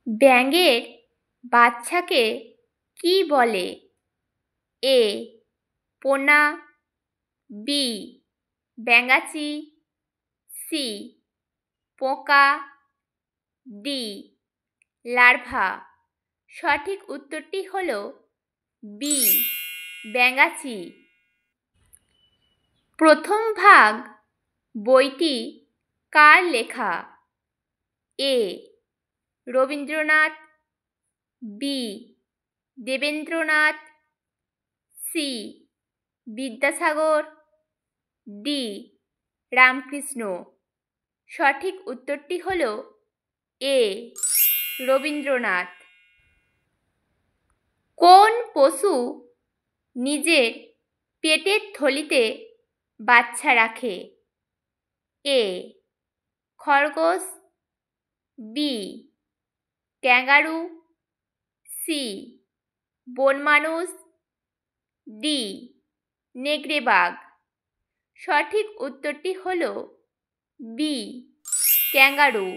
ব্যাঙের বাচ্চাকে কি বলে? এ পোনা, বি ব্যাঙাচি, সি পোকা, ডি লার্ভা। সঠিক উত্তরটি হল বি ব্যাঙাচি। প্রথম ভাগ বইটি কার লেখা? A Rabindranath, B Debendranath, C Vidyasagar, D Ramakrishna. সঠিক উত্তরটি হল এ রবীন্দ্রনাথ। কোন পশু নিজের পেটের থলিতে বাচ্চা রাখে? এ খরগোশ, বি ক্যাঙ্গারু, সি বনমানুষ, ডি নেকড়ে বাঘ। সঠিক উত্তরটি হল বি ক্যাঙ্গারু।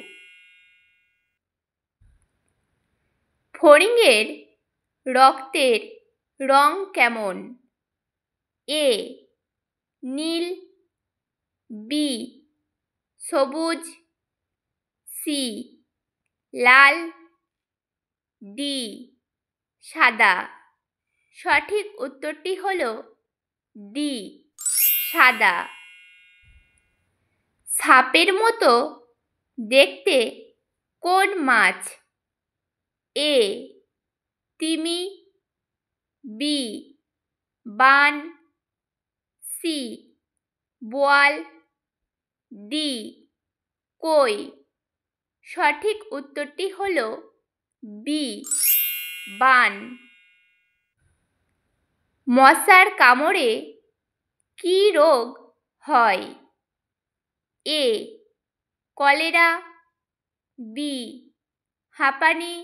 ফড়িংয়ের রক্তের রং কেমন? এ নীল, বি সবুজ, সি লাল, ডি সাদা। সঠিক উত্তরটি হল ডি সাদা। সাপের মতো দেখতে কোন মাছ? এ তিমি, বি বান, সি বোয়াল, ডি কই। সঠিক উত্তরটি হল বি বান। মশার কামড়ে কি রোগ হয়? এ কলেরা, বি হাঁপানি,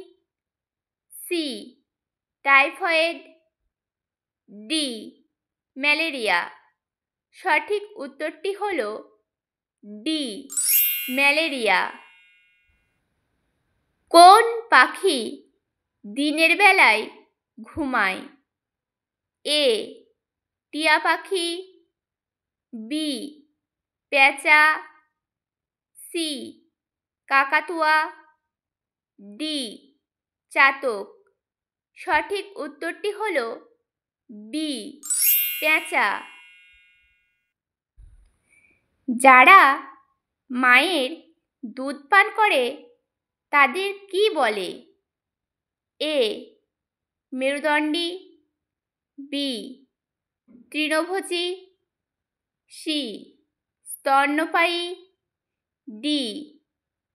সি টাইফয়েড, ডি ম্যালেরিয়া। সঠিক উত্তরটি হল ডি ম্যালেরিয়া। কোন পাখি দিনের বেলায় ঘুমায়? এ টিয়া পাখি, বি পেঁচা, সি কাকাতুয়া, ডি চাতক। সঠিক উত্তরটি হল বি পেঁচা। যারা মায়ের দুধ পান করে তাদের কি বলে? এ মেরুদণ্ডী, বি তৃণভোজী, সি স্তন্যপায়ী, ডি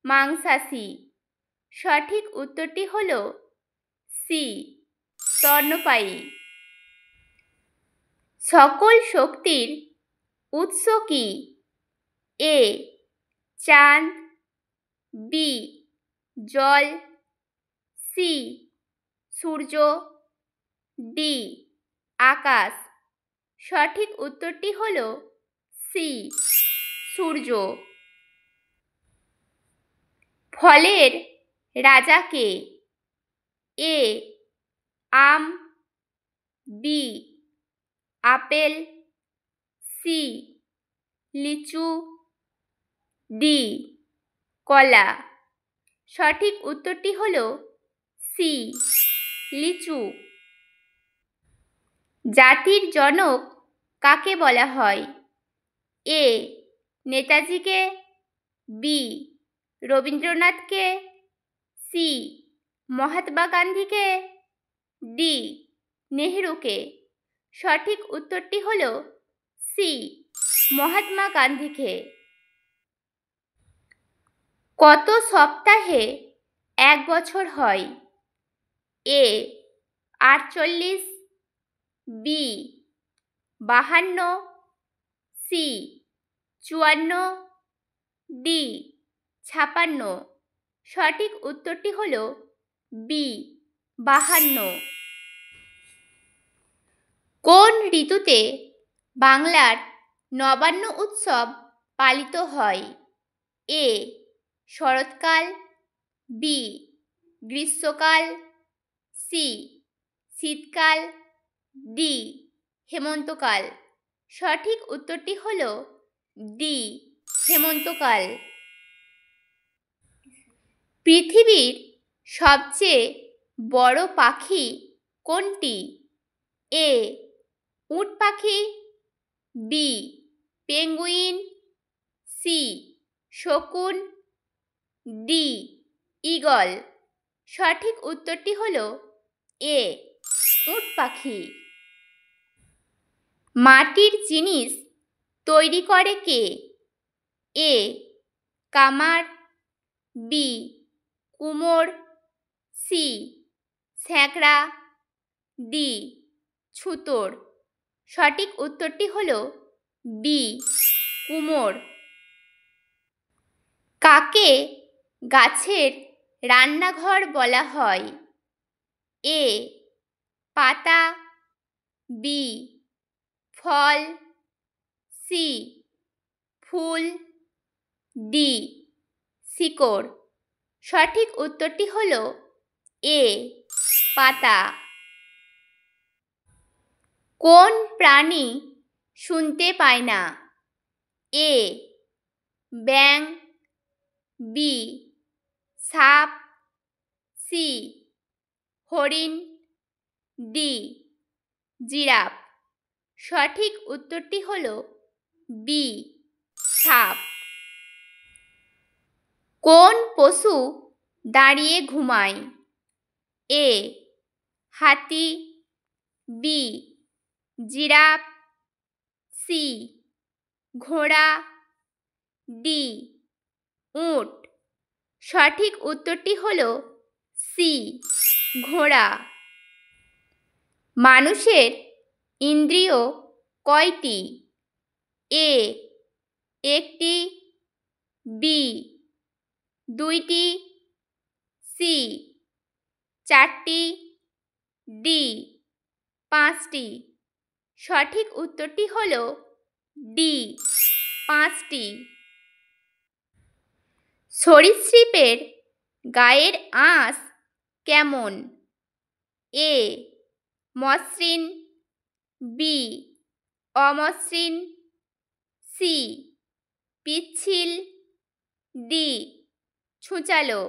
মাংসাশী। সঠিক উত্তরটি হল সি স্তন্যপায়ী। সকল শক্তির উৎস কি? এ চাঁদ, বি জল, সি সূর্য, ডি আকাশ। সঠিক উত্তরটি হল সি সূর্য। ফলের রাজা কে? এ আম, বি আপেল, সি লিচু, ডি কলা। সঠিক উত্তরটি হল সি লিচু। জাতির জনক কাকে বলা হয়? এ নেতাজিকে, বি রবীন্দ্রনাথকে, সি মহাত্মা গান্ধীকে, ডি নেহেরুকে। সঠিক উত্তরটি হল সি মহাত্মা গান্ধীকে। কত সপ্তাহে এক বছর হয়? এ 48, বি 52, সি 54, ডি 56। সঠিক উত্তরটি হল বি 52। কোন ঋতুতে বাংলার নবান্ন উৎসব পালিত হয়? এ শরৎকাল, বি গ্রীষ্মকাল, সি শীতকাল, ডি হেমন্তকাল। সঠিক উত্তরটি হল ডি হেমন্তকাল। পৃথিবীর সবচেয়ে বড় পাখি কোনটি? এ উট পাখি, বি পেঙ্গুইন, সি শকুন, ডি ঈগল। সঠিক উত্তরটি হল এ উট পাখি। মাটির জিনিস তৈরি করে কে? এ কামার, বি কুমোর, সি ছ্যাঁকড়া, ডি ছুতোর। সঠিক উত্তরটি হল বি কুমোর। কাকে গাছের রান্নাঘর বলা হয়? এ পাতা, বি ফল, সি ফুল, ডি শিকড়। সঠিক উত্তরটি হল এ পাতা। কোন প্রাণী শুনতে পায় না? এ ব্যাঙ, বি সাপ, সি হরিণ, ডি জিরাফ। সঠিক উত্তরটি হল বি সাপ। কোন পশু দাঁড়িয়ে ঘুমায়? এ হাতি, বি জিরাফ, সি ঘোড়া, ডি উট। সঠিক উত্তরটি হল সি ঘোড়া। মানুষের ইন্দ্রিয় কয়টি? এ একটি, বি দুইটি, সি চারটি, ডি পাঁচটি। সঠিক উত্তরটি হল ডি পাঁচটি। সরীসৃপের গায়ের আঁশ কেমন? এ মসৃণ, বি অমসৃণ, সি পিচ্ছিল, ডি ছুঁচালো।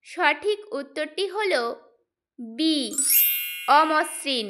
সঠিক উত্তরটি হল বি অমসৃণ।